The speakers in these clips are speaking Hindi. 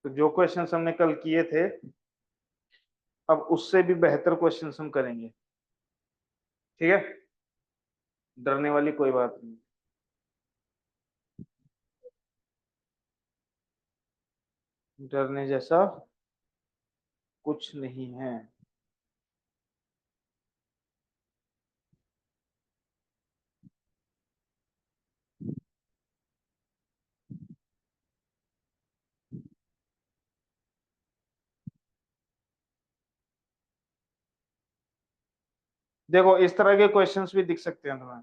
तो जो क्वेश्चन हमने कल किए थे अब उससे भी बेहतर क्वेश्चन हम करेंगे। ठीक है, डरने वाली कोई बात नहीं। डरने जैसा कुछ नहीं है। देखो इस तरह के क्वेश्चंस भी दिख सकते हैं तुम्हें।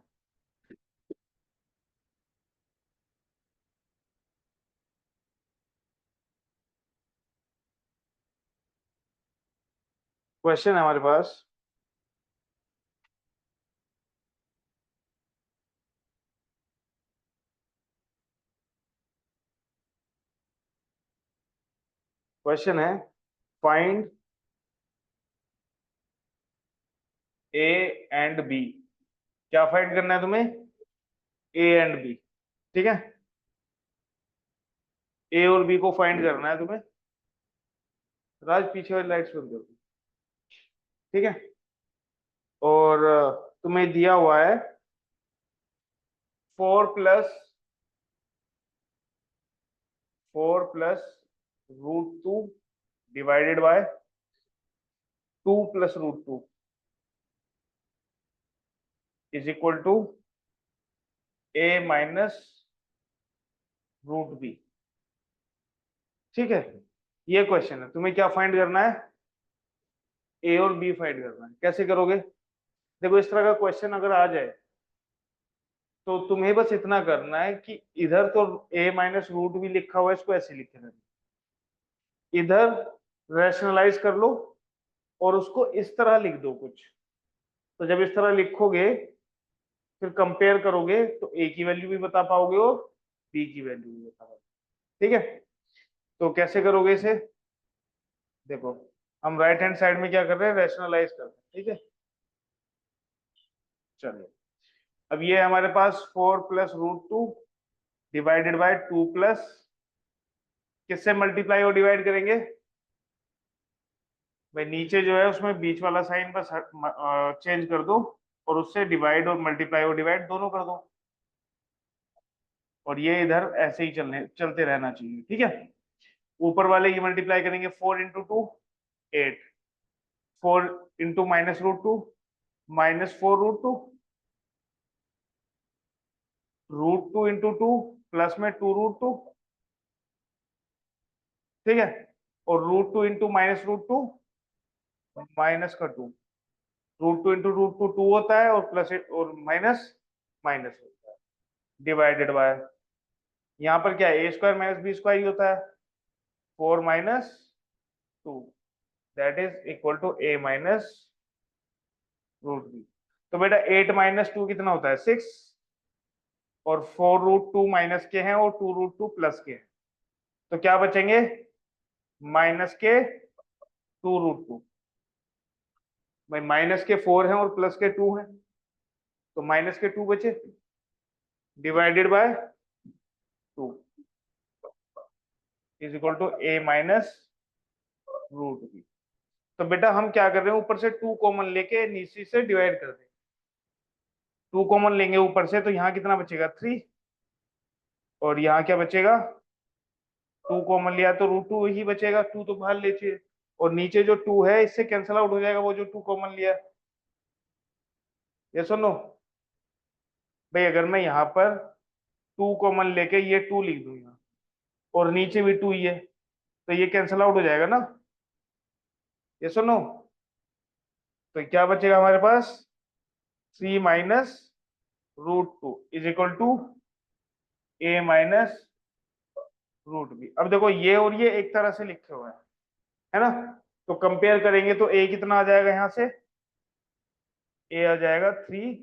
क्वेश्चन है हमारे पास, क्वेश्चन है फाइंड ए एंड बी। क्या फाइंड करना है तुम्हें? A and B. ठीक है, ए और बी को फाइंड करना है तुम्हें। राज पीछे वाली लाइट्स बंद कर दो। ठीक है, और तुम्हें दिया हुआ है 4 plus √2 divided by 2 plus √2 is equal to A- √B। ठीक है, ये क्वेश्चन है, तुम्हें क्या फाइंड करना है? ए और बी फाइंड करना है। कैसे करोगे? देखो इस तरह का क्वेश्चन अगर आ जाए तो तुम्हें बस इतना करना है कि इधर तो A- √B लिखा हुआ है, इसको ऐसे लिखे रहना, इधर रैशनलाइज कर लो और उसको इस तरह लिख दो कुछ। तो जब इस तरह लिखोगे फिर कंपेयर करोगे तो ए की वैल्यू भी बता पाओगे और बी की वैल्यू भी बता पाओगे। ठीक है, तो कैसे करोगे इसे? देखो हम राइट हैंड साइड में क्या कर रहे हैं, रैशनलाइज कर रहे हैं। ठीक है, चलिए अब ये हमारे पास 4 प्लस √2 डिवाइडेड बाय 2 प्लस, किससे मल्टीप्लाई और डिवाइड करेंगे? भाई नीचे जो है उसमें बीच वाला साइन बस चेंज कर दो और उससे डिवाइड और मल्टीप्लाई और डिवाइड दोनों कर दो, और ये इधर ऐसे ही चलते रहना चाहिए। ठीक है, ऊपर वाले की मल्टीप्लाई करेंगे 4 × 2 8, 4 × -√2 -4 √2 √2 प्लस में 2 √2। ठीक है, और √2 × -√2 -2, √2 × √2 2 होता है और प्लस और माइनस माइनस होता है, डिवाइडेड बाय, यहाँ पर क्या है, A² - B² ही होता है, 4 - 2 that is equal to A- √B। तो बेटा 8 - 2 कितना होता है? 6, और 4 √2 माइनस के हैं और 2 √2 प्लस के हैं, तो क्या बचेंगे? माइनस के 2 √2। भाई माइनस के 4 हैं और प्लस के 2 हैं, तो माइनस के 2 बचे, divided by 2 is equal to A- √B। तो बेटा हम क्या कर रहे हैं, ऊपर से 2 कॉमन लेके नीचे से डिवाइड कर दें। 2 कॉमन लेंगे ऊपर से तो यहाँ कितना बचेगा? 3, और यहाँ क्या बचेगा? 2 कॉमन लिया तो √2 ही बचेगा, 2 तो बाहर लीजिए, और नीचे जो 2 है इससे कैंसिल आउट हो जाएगा वो जो 2 कॉमन लिया। ये सुनो भाई, अगर मैं यहाँ पर 2 कॉमन लेके ये 2 लिख दूं यहाँ, और नीचे भी 2 ही है, तो ये कैंसिल आउट हो जाएगा ना। ये सुनो, तो क्या बचेगा हमारे पास? 3 - √2 is equal to A- √B। अब देखो ये और ये एक तरह से लिखे हुए हैं, है ना, तो कंपेयर करेंगे तो A कितना आ जाएगा यहाँ से? A आ जाएगा 3,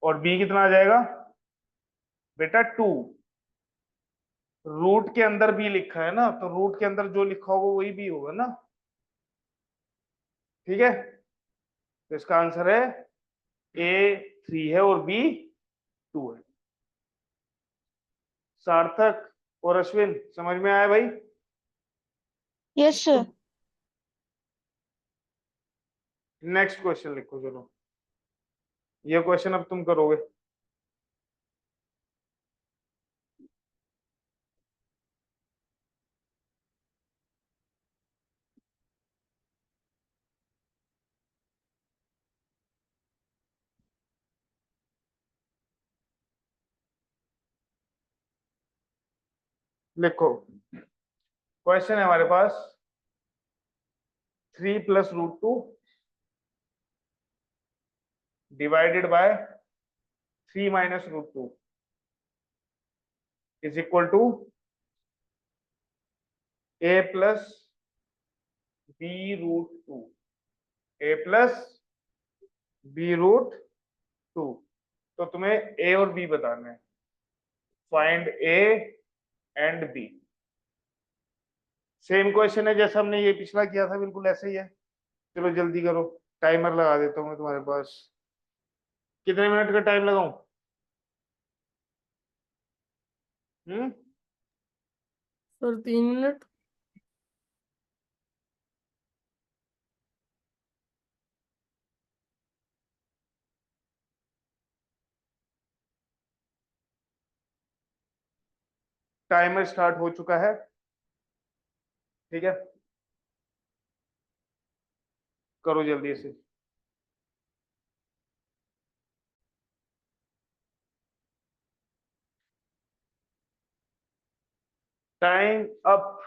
और B कितना आ जाएगा बेटा? 2। रूट के अंदर भी लिखा है ना, तो रूट के अंदर जो लिखा होगा वही भी होगा ना। ठीक है, तो इसका आंसर है A 3 है और B 2 है। सार्थक और अश्विन समझ में आया भाई? Yes sir. नेक्स्ट क्वेश्चन लिखो चलो, ये क्वेश्चन अब तुम करोगे। लिखो, क्वेश्चन है हमारे पास 3 + √2 divided by 3 - √2 is equal to a + b√2, a + b√2। तो तुम्हें ए और बी बताना है, find A and B. Same question है जैसा हमने ये पिछला किया था, बिल्कुल ऐसे ही है। चलो जल्दी करो, टाइमर लगा देता हूँ मैं तुम्हारे पास। कितने मिनट का टाइम लगाऊं? हम्म, सर 3 मिनट। टाइमर स्टार्ट हो चुका है, ठीक है, करो जल्दी से। Time up.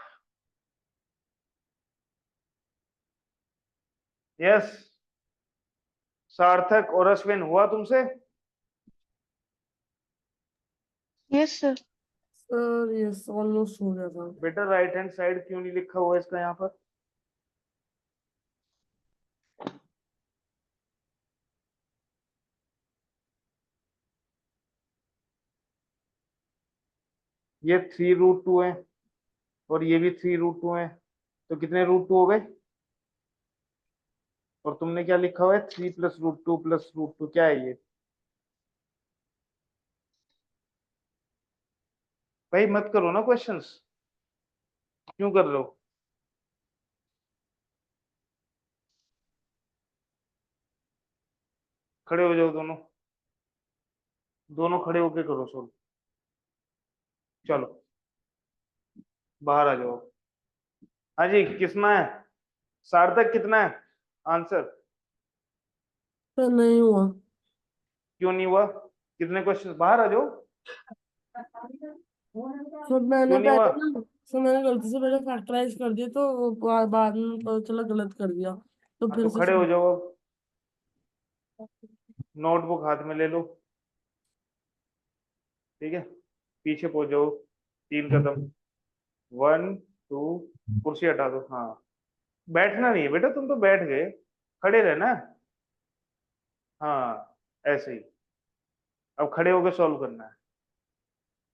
यस, सार्थक और अश्विन, हुआ तुमसे? Yes sir. Sir yes almost हो गया था। बेटा राइट हैंड साइड क्यों नहीं लिखा हुआ इसका यहाँ पर? ये 3√2 है और ये भी 3√2 है, तो कितने √2 हो गए? और तुमने क्या लिखा हुआ है? 3 + √2 + √2, क्या है ये? भाई मत करो ना क्वेश्चंस, क्यों कर रहे हो? खड़े हो जाओ दोनों, दोनों खड़े होके करो सोल्व। चलो बाहर आ जाओ। हाँ जी, कितना है सार्थक, कितना है आंसर? सर नहीं हुआ। क्यों नहीं हुआ? कितने क्वेश्चन? बाहर आ जाओ। सर मैंने क्यों नहीं हुआ? पहले ना, सर मैंने गलती से पहले फैक्टराइज कर दिया तो बाद में पता चला गलत कर दिया, तो हाँ फिर तो से खड़े हो जाओ, अब नोटबुक हाथ में ले लो, ठीक है, पीछे पहुंच जाओ 3 कदम। 1 2, कुर्सी हटा दो। हाँ, बैठना नहीं है बेटा, तुम तो बैठ गए, खड़े रहना। हाँ ऐसे ही, अब खड़े होकर सॉल्व करना है।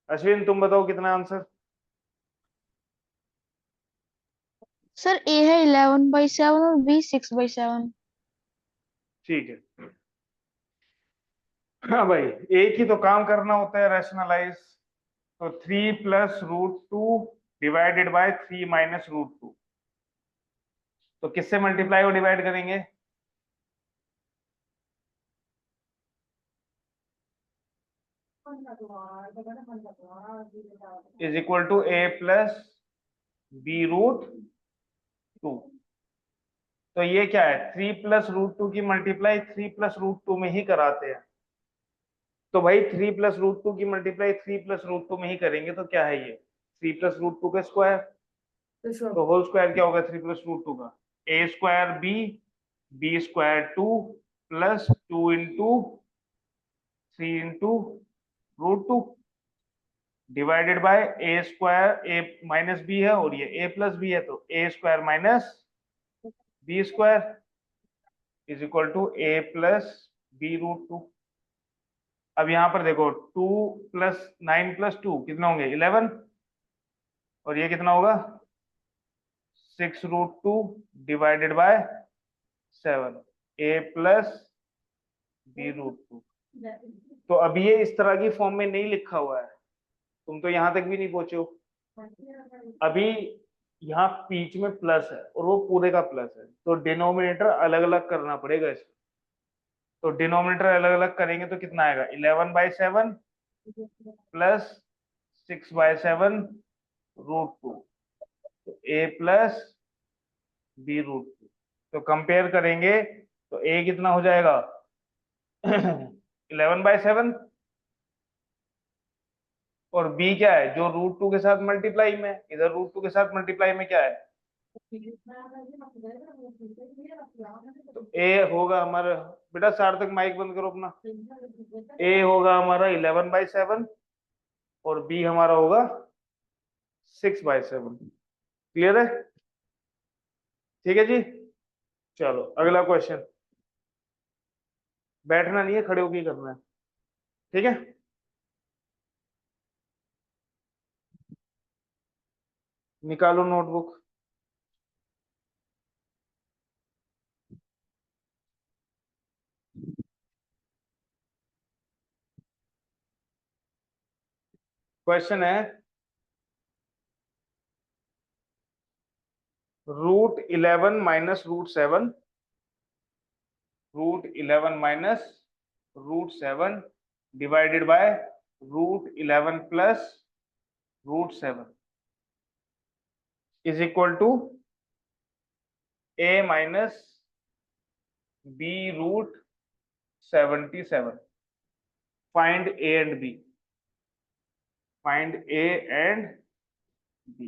अश्विन तुम बताओ कितना आंसर? सर ए है 11/7 और बी 6/7। ठीक है, हाँ भाई, एक ही तो काम करना होता है, रैशनलाइज। तो 3 + √2 डिवाइडेड बाय 3 - √2, तो किससे मल्टीप्लाई और डिवाइड करेंगे? Is equal to a + b√2। तो ये क्या है? 3 + √2 की मल्टीप्लाई 3 + √2 में ही कराते हैं। तो भाई 3 + √2 की मल्टीप्लाई 3 + √2 में ही करेंगे, तो क्या है ये? 3 + √2 का स्क्वायर। तो होल स्क्वायर क्या होगा 3 + √2 का? a²b² 2 + 2 × 3 × √2 divided bye a² a - b है और ये a+b है, तो a² - b² is equal to a + b√2। अब यहां पर देखो, 2 + 9 + 2 कितना होंगे? 11, और ये कितना होगा? 6√2 डिवाइडेड बाय 7, a + b√2। तो अभी ये इस तरह की फॉर्म में नहीं लिखा हुआ है, तुम तो यहां तक भी नहीं पहुंचे हो अभी। यहाँ बीच में प्लस है और वो पूरे का प्लस है, तो डिनोमिनेटर अलग अलग करना पड़ेगा इसको। तो डिनोमिनेटर अलग अलग करेंगे तो कितना आएगा, 11/7 प्लस 6/7 √2, तो a प्लस b √2। तो कंपेयर करेंगे तो a कितना हो जाएगा 11/7, और b क्या है, जो √2 के साथ मल्टीप्लाई में है, इधर √2 के साथ मल्टीप्लाई में क्या है, तो a होगा हमारा, बेटा सार्थक माइक बंद करो अपना, a होगा हमारा 11/7 और b हमारा होगा 6/7। क्लियर है? ठीक है जी, चलो अगला क्वेश्चन। बैठना नहीं है, खड़े होके ही करना है, ठीक है। निकालो नोटबुक। क्वेश्चन है √11 minus √7, √11 minus √7 divided by √11 plus √7 is equal to a minus b √77। Find a and b, find a and b।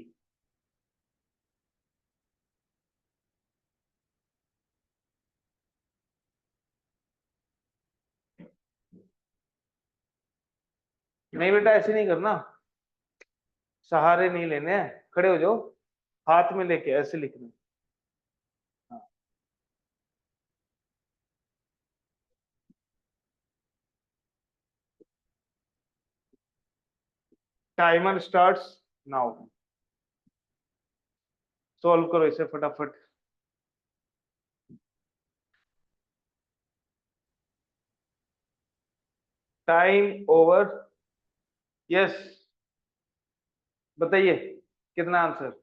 नहीं बेटा ऐसे नहीं करना, सहारे नहीं लेने हैं, खड़े हो जाओ, हाथ में लेके ऐसे लिखना है। Timer starts now. सॉल्व करो इसे फटाफट। Time over. यस, बताइए कितना आंसर।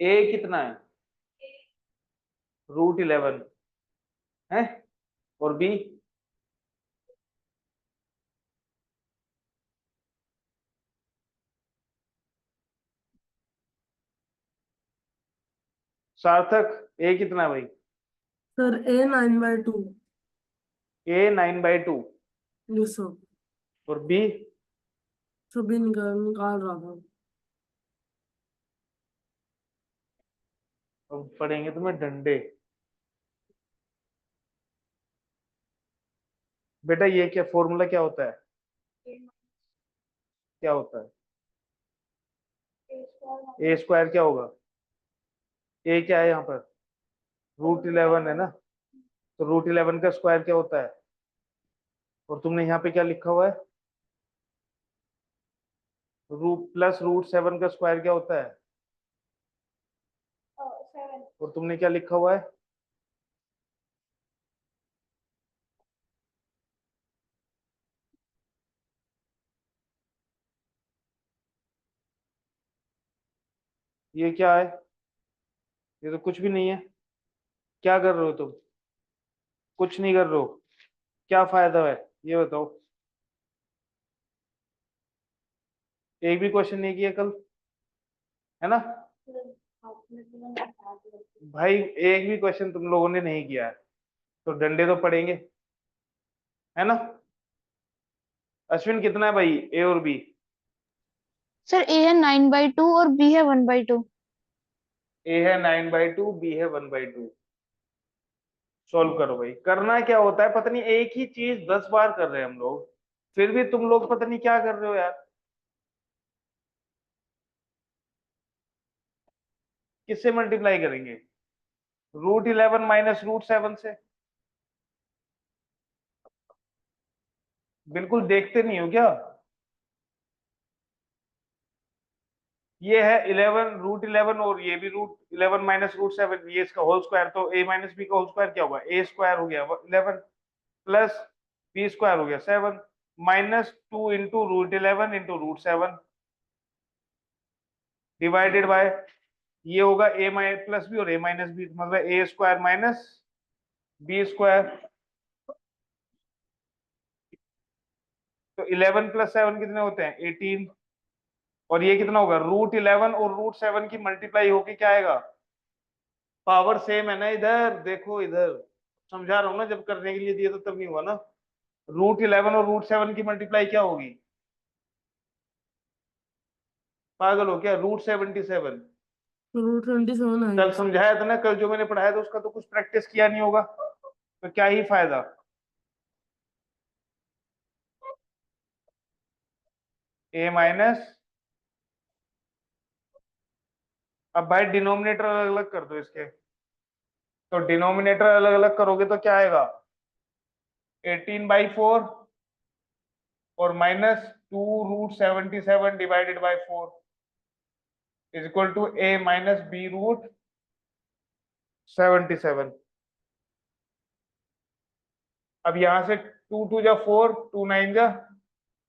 ए कितना है, √11 है, और बी सार्थक ए कितना है भाई, sir a 9/2। A 9/2 yes sir. और बी, सभी निकाल रहा था। अब पढ़ेंगे तुम्हें डंडे। बेटा ये क्या फॉर्मूला क्या होता है, क्या होता है, ए स्क्वायर क्या होगा, ए क्या है यहाँ पर, √11 है ना, तो √11 का स्क्वायर क्या होता है, और तुमने यहाँ पे क्या लिखा हुआ है, प्लस √7 का स्क्वायर क्या होता है, और तुमने क्या लिखा हुआ है, ये क्या है, ये तो कुछ भी नहीं है। क्या कर रहे हो तुम, कुछ नहीं कर रहे हो, क्या फायदा है ये बताओ। एक भी क्वेश्चन नहीं किया कल, है ना भाई, एक भी क्वेश्चन तुम लोगों ने नहीं किया है, तो डंडे तो पड़ेंगे, है ना। अश्विन कितना है भाई, ए और बी। सर ए है 9/2 और बी है 1/2। ए है 9/2, बी है 1/2। सोल्व करो भाई, करना क्या होता है पता नहीं, एक ही चीज 10 बार कर रहे हैं हम लोग, फिर भी तुम लोग पता नहीं क्या कर रहे हो यार। किससे मल्टीप्लाई करेंगे, √11 माइनस √7 से। बिल्कुल देखते नहीं हो क्या, ये है 11 √11 और ये भी √11 माइनस √7, ये इसका होल स्क्वायर, तो a माइनस बी का होल स्क्वायर क्या होगा, a स्क्वायर हो गया 11 प्लस b स्क्वायर हो गया 7 -2 इंटू √11 इंटू √7 डिवाइडेड बाय, ये होगा a प्लस बी और a माइनस बी, मतलब a square minus B square. तो 11 प्लस 7 कितने होते हैं 18, और ये कितना होगा √11 और √7 की मल्टीप्लाई होके क्या आएगा, पावर सेम है ना, इधर देखो इधर समझा रहा हूँ ना, जब करने के लिए दिए तो तब नहीं हुआ ना। √11 और √7 की मल्टीप्लाई क्या होगी, पागल हो क्या, √77। √27 कल आएगी। समझाया था ना, कल जो मैंने पढ़ाया था उसका तो कुछ प्रैक्टिस किया नहीं होगा, तो क्या ही फायदा। a माइनस, अब भाई डिनोमिनेटर अलग अलग कर दो इसके, तो डिनोमिनेटर अलग अलग करोगे तो क्या आएगा 18/4 और -2√77 divided by 4 is equal to a minus b√77। अब यहां से 2 2 जा 4, 2 9 जा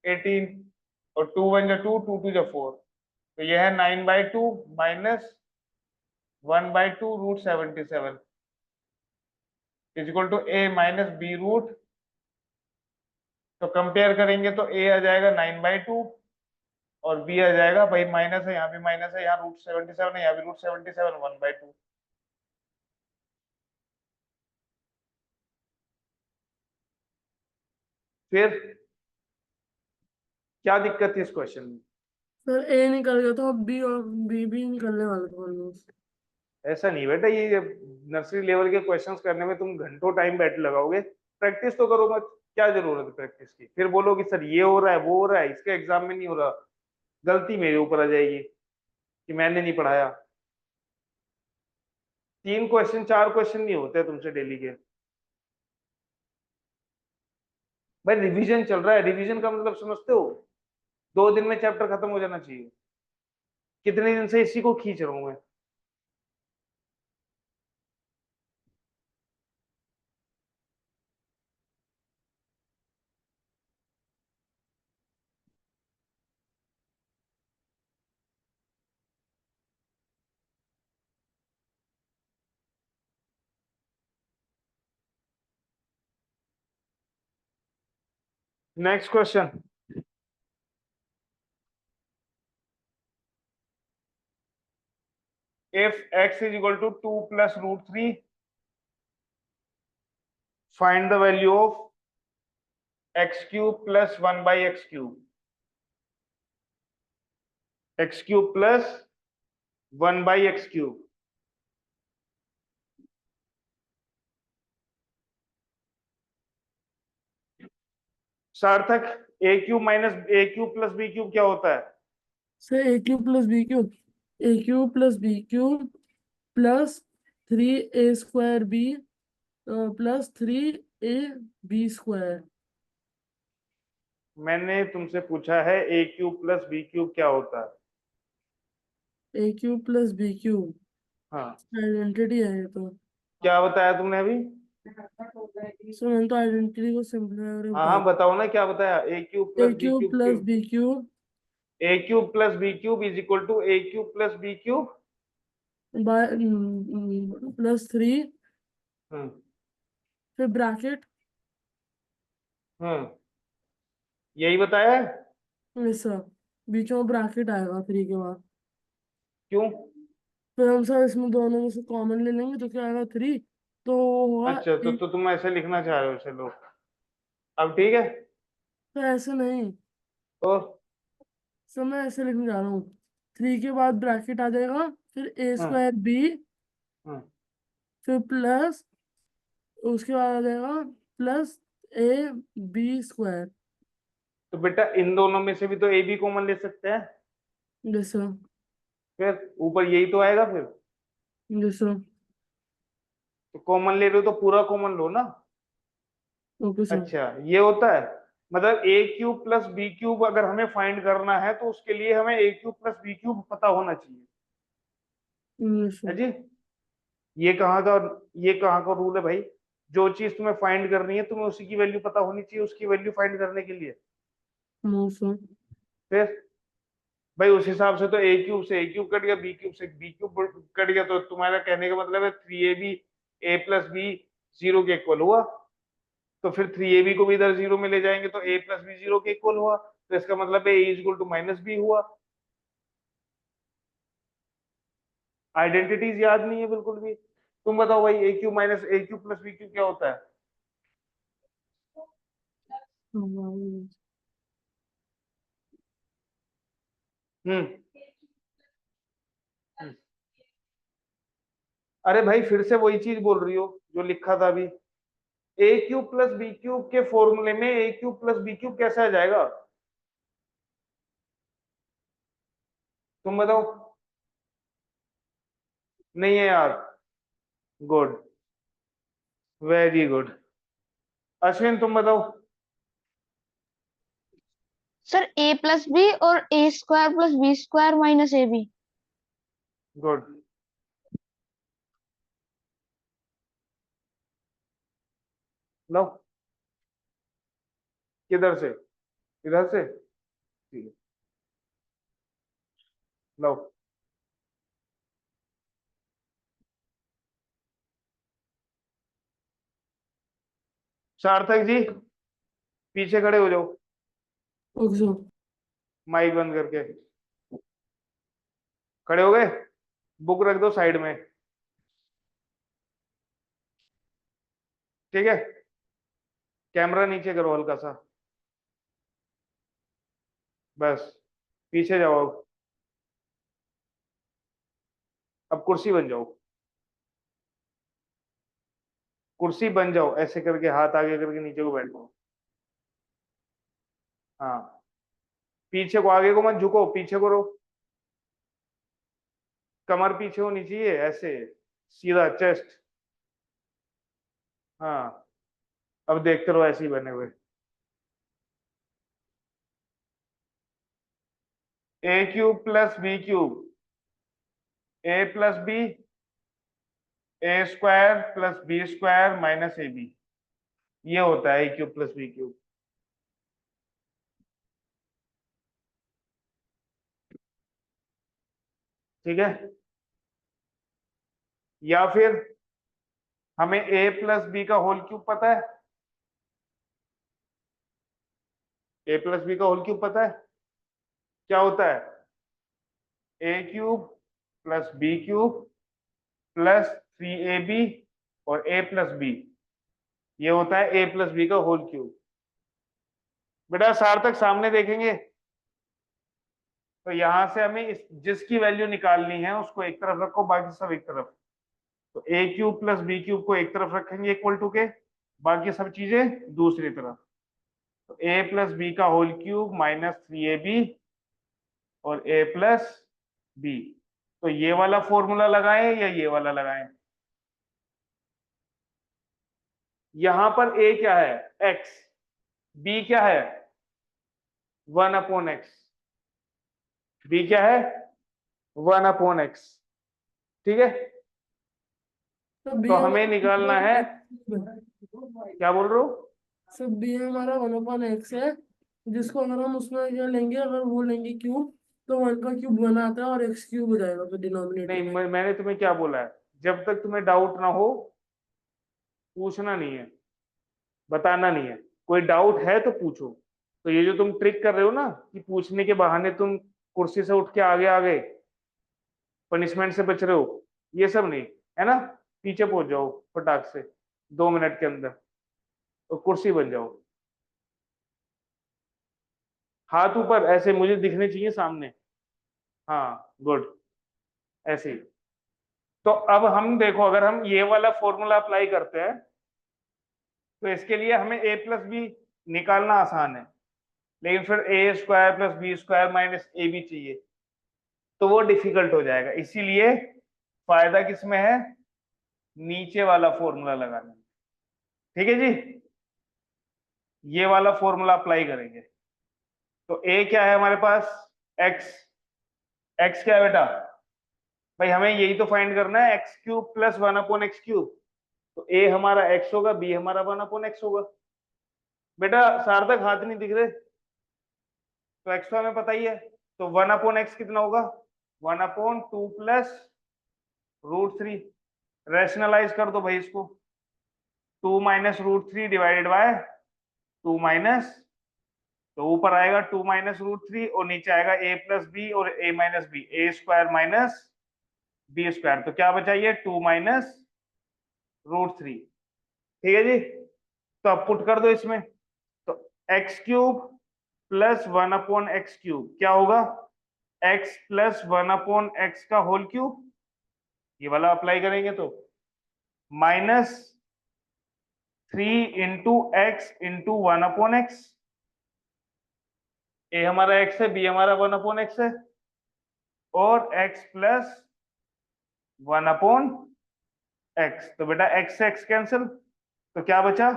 18, और 2 1 जा 2, 2 2 जा 4, तो यह है 9/2 minus 1/2 √77 is equal to a minus b√, तो कंपेयर करेंगे तो a आ जाएगा 9/2 और b आ जाएगा, भाई माइनस है यहाँ भी माइनस है, यहाँ √77 है यहाँ भी √77, 1/2। फिर क्या दिक्कत थी इस क्वेश्चन में, सर ए निकल गया था, अब बी और बी भी निकलने वाला था ऑलमोस्ट। ऐसा नहीं बेटा, ये नर्सरी लेवल के क्वेश्चंस करने में तुम घंटों टाइम बैठ लगाओगे, प्रैक्टिस तो करो मत, क्या जरूरत है प्रैक्टिस की, फिर बोलो कि सर ये हो रहा है वो हो रहा है, इसके एग्जाम में नहीं हो रहा, गलती मेरे ऊपर आ जाएगी कि मैंने नहीं पढ़ाया। 3 क्वेश्चन 4 क्वेश्चन नहीं होते तुमसे डेली के, भाई रिवीजन चल रहा है, रिवीजन का मतलब समझते हो, 2 दिन में चैप्टर खत्म हो जाना चाहिए, कितने दिन से इसी को खींच रहा हूं मैं। Next question, if x is equal to 2 plus √3, find the value of x cube plus 1 by x cube, x cube plus 1 by x cube। Sarthak, a cube minus a cube plus b cube क्या होता है, sir A cube plus B cube, A cube plus B cube plus 3a² b plus 3ab²। मैंने तुमसे पूछा है a cube plus b cube क्या होता है। A cube plus B cube हाँ, आइडेंटिटी है ये तो। क्या बताया तुमने अभी, सो मैंने तो आइडेंटिटी को सिंपलीफाई करके हाँ बता हाँ बताओ ना क्या बताया, a क्यूब दिया। A plus b cube cube plus cube, B cube a cube plus b cube is equal to a cube plus b cube. By plus 3, हम्म फिर ब्रैकेट, हम्म यही बताया है, ऐसा बीच में ब्रैकेट आएगा 3 के बाद। क्यों, फिर हम सर इसमें दोनों में से कॉमन ले लेंगे तो क्या आएगा 3, तो होगा अच्छा तो तुम ऐसे लिखना चाह रहे हो, चलो अब ठीक है। तो ऐसे नहीं, तो सर मैं ऐसे लिखने जा रहा हूँ। 3 के बाद ब्रैकेट आ जाएगा, फिर हम्म a²b, हम्म फिर प्लस, उसके बाद आ जाएगा प्लस ab²। तो बेटा इन दोनों में से भी तो ए बी कॉमन ले सकते हैं, जैसा फिर ऊपर यही तो आएगा फिर, जैसा तो कॉमन ले रहे हो तो पूरा कॉमन लो ना। Okay sir. अच्छा ये होता है, मतलब ए क्यूब प्लस बी क्यूब अगर हमें फाइंड करना है तो उसके लिए हमें ए क्यूब प्लस बी क्यूब पता होना चाहिए, है सर जी। ये कहाँ का, ये कहाँ का रूल है भाई, जो चीज तुम्हें फाइंड करनी है तुम्हें उसी की वैल्यू पता होनी चाहिए उसकी वैल्यू फाइंड करने के लिए। 900। फिर भाई उस हिसाब से तो ए क्यूब से ए क्यूब कट गया, बी क्यूब से बी क्यूब कट गया, तो तुम्हारा कहने का मतलब है 3ab ए प्लस बी 0 के इक्वल हुआ। तो फिर 3ab को भी इधर 0 में ले जाएंगे तो a प्लस बी 0 के इक्वल हुआ, तो इसका मतलब है a is equal to minus B हुआ। आइडेंटिटीज याद नहीं है बिल्कुल भी। तुम बताओ भाई A cube minus A cube plus B cube क्या होता है? हम्म। हम्म। अरे भाई फिर से वही चीज बोल रही हो जो लिखा था अभी। ए क्यूब प्लस बी क्यूब के फॉर्मूले में ए क्यूब प्लस बी क्यूब कैसे आ जाएगा? तुम बताओ। नहीं है यार। Good, very good. अश्विन तुम बताओ। सर ए प्लस बी और A square plus B square minus A B. Good. लो, किधर से? इधर से, ठीक है। लो, सार्थक जी पीछे खड़े हो जाओ, ओके सर। माइक बंद करके। खड़े हो गए? बुक रख दो साइड में, ठीक है। कैमरा नीचे करो हल्का सा, बस। पीछे जाओ अब कुर्सी बन जाओ, कुर्सी बन जाओ, ऐसे करके हाथ आगे करके नीचे को बैठो। हाँ, पीछे को, आगे को मत झुको, पीछे को रहो। कमर पीछे होनी चाहिए, ऐसे सीधा चेस्ट। हाँ, अब देखते रहो ऐसे ही बने हुए। A cube plus B cube, A plus B, A square plus B square minus A B, ये होता है A cube plus B cube. ठीक है। या फिर हमें ए प्लस बी का होल क्यूब पता है, ए प्लस बी का होल क्यूब पता है क्या होता है? A cube plus B cube plus 3ab और ए प्लस बी, ये होता है ए प्लस बी का होल क्यूब। बेटा सार्थक सामने देखेंगे तो यहां से हमें जिसकी वैल्यू निकालनी है उसको एक तरफ रखो, बाकी सब एक तरफ। तो ए क्यूब प्लस बी क्यूब को एक तरफ रखेंगे इक्वल टू के, बाकी सब चीजें दूसरी तरफ। तो ए प्लस बी का होल क्यूब माइनस 3ab और ए प्लस बी। तो ये वाला फॉर्मूला लगाएं या ये वाला लगाएं? यहां पर ए क्या है? एक्स। बी क्या है? 1/x। बी क्या है? 1/x। ठीक है। तो बी तो हमें निकालना है, हमारा क्या बोल रहे हो? सर बी हमारा 1/x है, जिसको अगर हम उसमें क्या लेंगे, अगर वो लेंगे क्यूब, तो 1 का क्यूब 1 आता है और x क्यूब हो जाएगा फिर डिनोमिनेटर नहीं, में। मैंने तुम्हें क्या बोला है, जब तक तुम्हें डाउट ना हो पूछना नहीं है, बताना नहीं है। कोई डाउट है तो पूछो। तो ये जो तुम ट्रिक कर रहे हो ना कि पूछने के बहाने तुम कुर्सी से उठ के आगे आ गए, पनिशमेंट से बच रहे हो, ये सब नहीं है ना। पीछे पहुंच जाओ फटाक से 2 मिनट के अंदर, तो कुर्सी बन जाओ। हाथ ऊपर ऐसे मुझे दिखने चाहिए सामने। हाँ गुड, ऐसे ही। तो अब हम देखो, अगर हम ये वाला फॉर्मूला अप्लाई करते हैं तो इसके लिए हमें ए प्लस बी निकालना आसान है, लेकिन फिर A square plus B square minus A B चाहिए, तो वो डिफिकल्ट हो जाएगा। इसीलिए फायदा किसमें है? नीचे वाला फॉर्मूला लगाने में। ठीक है जी, ये वाला फॉर्मूला अप्लाई करेंगे। तो ए क्या है हमारे पास? एक्स। एक्स क्या है बेटा? भाई हमें यही तो फाइंड करना है, x cube plus 1/x cube. तो ए हमारा एक्स होगा, बी हमारा 1/x होगा। बेटा सार्थक हाथ नहीं दिख रहे? तो एक्स तो हमें पता ही है, तो 1/x कितना होगा, 1/2 प्लस √3। रैशनलाइज कर दो भाई इसको, 2 माइनस √3 डिवाइडेड बाय 2 माइनस, तो ऊपर आएगा 2 माइनस √3 और नीचे आएगा a प्लस बी और a minus B, A square minus B square. तो क्या बचा ये 2 माइनस √3। ठीक है जी, तो अब पुट कर दो इसमें, तो x³ प्लस 1/x³ क्या होगा, x प्लस 1/x का होल क्यूब, ये वाला अप्लाई करेंगे तो minus 3 into x into 1/x। ए हमारा x है, b हमारा 1/x है, और x प्लस 1/x। तो बेटा x से x कैंसिल, तो क्या बचा,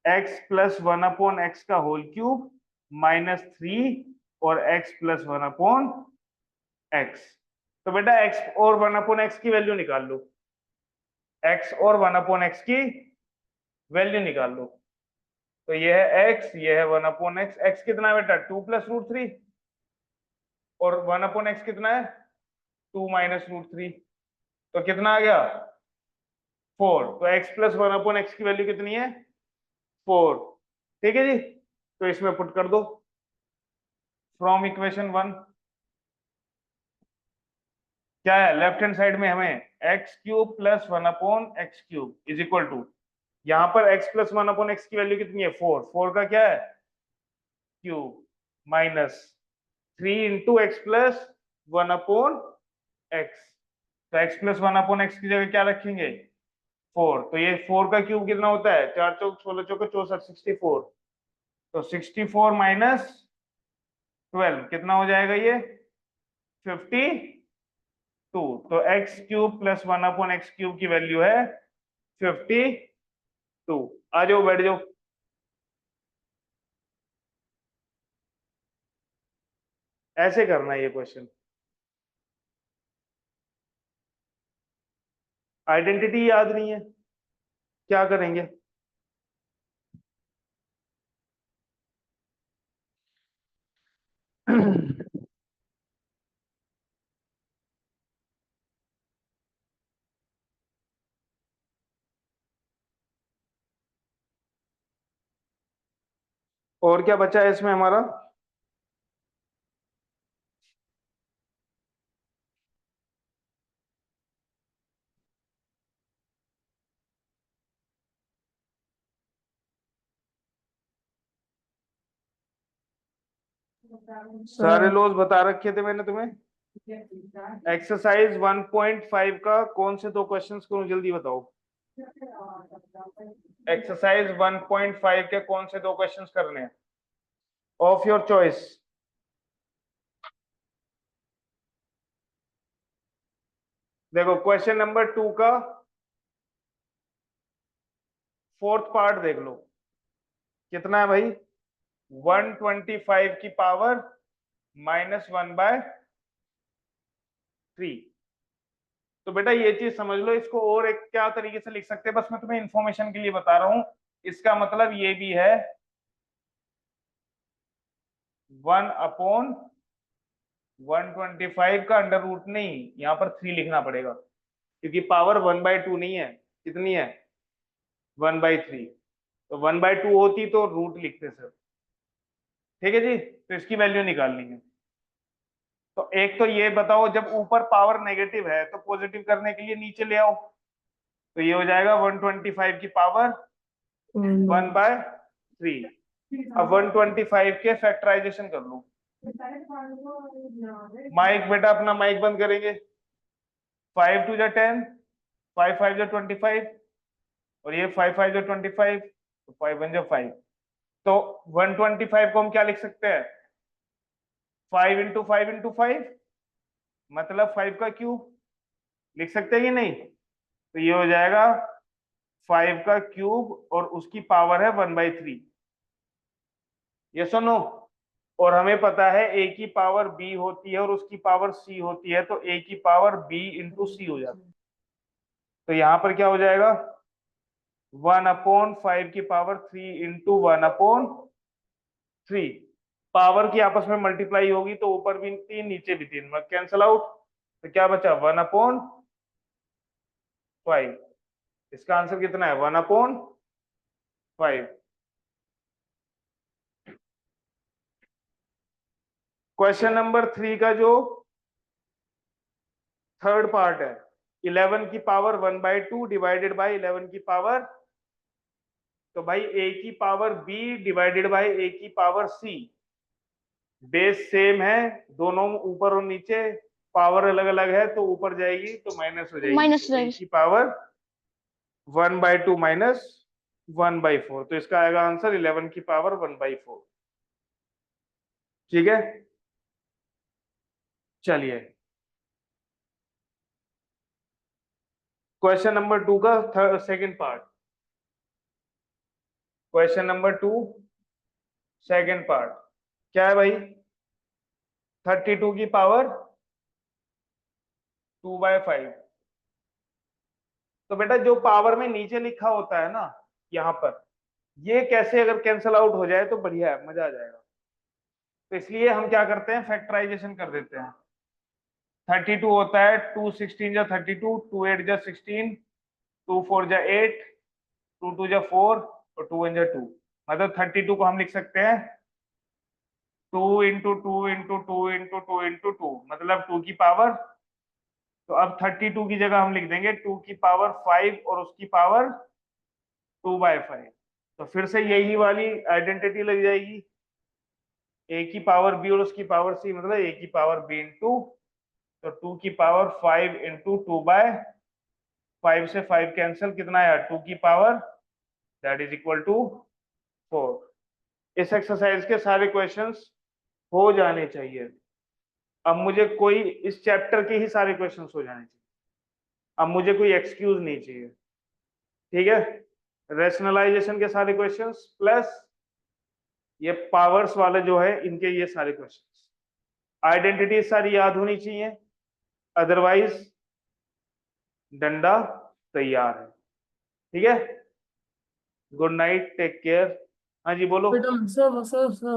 x प्लस 1/x का होल क्यूब माइनस 3 और x प्लस 1/x। तो बेटा x और 1/x की वैल्यू निकाल लो, x और 1/x की वैल्यू निकाल लो। तो ये है x, ये है 1/x। x कितना है बेटा 2 प्लस √3 और 1/x कितना है 2 माइनस √3, तो कितना आ गया 4। तो x प्लस 1/x की वैल्यू कितनी है 4। ठीक है जी, तो इसमें पुट कर दो फ्रॉम इक्वेशन 1। क्या है लेफ्ट हैंड साइड में हमें x³ plus 1/x³ is equal to, यहाँ पर x प्लस 1/x की वैल्यू कितनी है 4, 4 का क्या है cube minus 3 into x plus 1/x। तो x प्लस 1/x की जगह क्या रखेंगे 4, तो ये 4 का क्यूब कितना होता है 4 चौक 16 चौक 64, 64। तो 64 माइनस 12 कितना हो जाएगा ये 52। तो x³ प्लस 1/x³ की वैल्यू है 52। आ जाओ बैठ जाओ। ऐसे करना है ये क्वेश्चन, आइडेंटिटी याद नहीं है, क्या करेंगे। और क्या बचा है इसमें हमारा, सारे लॉज बता रखे थे मैंने तुम्हें। एक्सरसाइज 1.5 का कौन से दो क्वेश्चंस करूं जल्दी बताओ। एक्सरसाइज 1.5 के कौन से दो क्वेश्चंस करने हैं ऑफ योर चॉइस। देखो क्वेश्चन नंबर 2 का फोर्थ पार्ट देख लो, कितना है भाई 125 की पावर -1/3। तो बेटा ये चीज समझ लो, इसको और एक क्या तरीके से लिख सकते हैं, बस मैं तुम्हें इंफॉर्मेशन के लिए बता रहा हूं। इसका मतलब ये भी है 1/125 का अंडर रूट नहीं, यहाँ पर 3 लिखना पड़ेगा क्योंकि पावर 1/2 नहीं है, कितनी है 1/3। तो 1/2 होती तो रूट लिखते सर। ठीक है जी, तो इसकी वैल्यू निकालनी है। तो एक तो ये बताओ जब ऊपर पावर नेगेटिव है तो पॉजिटिव करने के लिए नीचे ले आओ, तो ये हो जाएगा 125 की पावर 1/3। अब 125 के फैक्टराइजेशन कर लो। माइक बेटा अपना माइक बंद करेंगे। 5 2 जा 10, 5 5 जा 25 और ये 5 5 जा 25, तो 5 1 जा 5। तो 125 को हम क्या लिख सकते हैं 5 इंटू 5 इंटू 5, मतलब 5 का क्यूब लिख सकते हैं कि नहीं। तो ये हो जाएगा 5 का क्यूब और उसकी पावर है 1/3। ये सुनो, और हमें पता है a की पावर b होती है और उसकी पावर c होती है, तो a की पावर b इंटू सी हो जाती है। तो यहां पर क्या हो जाएगा 1/5 की पावर 3 इंटू 1/3। पावर की आपस में मल्टीप्लाई होगी तो ऊपर भी 3 नीचे भी 3, कैंसल आउट, तो क्या बचा 1/5। इसका आंसर कितना है 1/5। क्वेश्चन नंबर 3 का जो थर्ड पार्ट है, 11 की पावर 1/2 डिवाइडेड बाय 11 की पावर, तो भाई a की power b divided by a की पावर c, बेस सेम है, दोनों ऊपर और नीचे, पावर अलग अलग है तो ऊपर जाएगी तो माइनस हो जाएगी, माइनस तो a की पावर 1/2 माइनस 1/4, तो इसका आएगा आंसर 11 की पावर 1/4। ठीक है, चलिए क्वेश्चन नंबर 2 का second part, question number 2 second part क्या है भाई, 32 की पावर 2/5। तो बेटा जो पावर में नीचे लिखा होता है ना यहाँ पर, ये कैसे अगर कैंसल आउट हो जाए तो बढ़िया है, मजा आ जाएगा। तो इसलिए हम क्या करते हैं, फैक्टराइजेशन कर देते हैं। 32 होता है 2 16 जा 32, 2 8 जा 16, 2 4 जा 8, 2 2 जा 4 और 2 1 जा 2, मतलब 32 को हम लिख सकते हैं 2 इंटू 2 इंटू 2 इंटू 2 इंटू 2, मतलब 2 की पावर, तो अब 32 की जगह हम लिख देंगे 2 की पावर 5 और उसकी पावर 2/5। तो फिर से यही वाली आइडेंटिटी लग जाएगी, a की पावर b और उसकी पावर c, मतलब a की पावर b इंटू, तो 2 की पावर 5 इंटू 2/5 से 5 कैंसिल, कितना आया 2 की power, that is equal to 4। इस एक्सरसाइज के सारे क्वेश्चंस हो जाने चाहिए। अब मुझे कोई इस चैप्टर के ही सारे क्वेश्चंस हो जाने चाहिए, अब मुझे कोई एक्सक्यूज नहीं चाहिए। ठीक है, रेशनलाइजेशन के सारे क्वेश्चंस प्लस ये पावर्स वाले जो है इनके ये सारे क्वेश्चंस, आइडेंटिटी सारी याद होनी चाहिए, अदरवाइज डंडा तैयार है। ठीक है, गुड नाइट, टेक केयर। हाँ जी बोलो। बेटा सर सर सर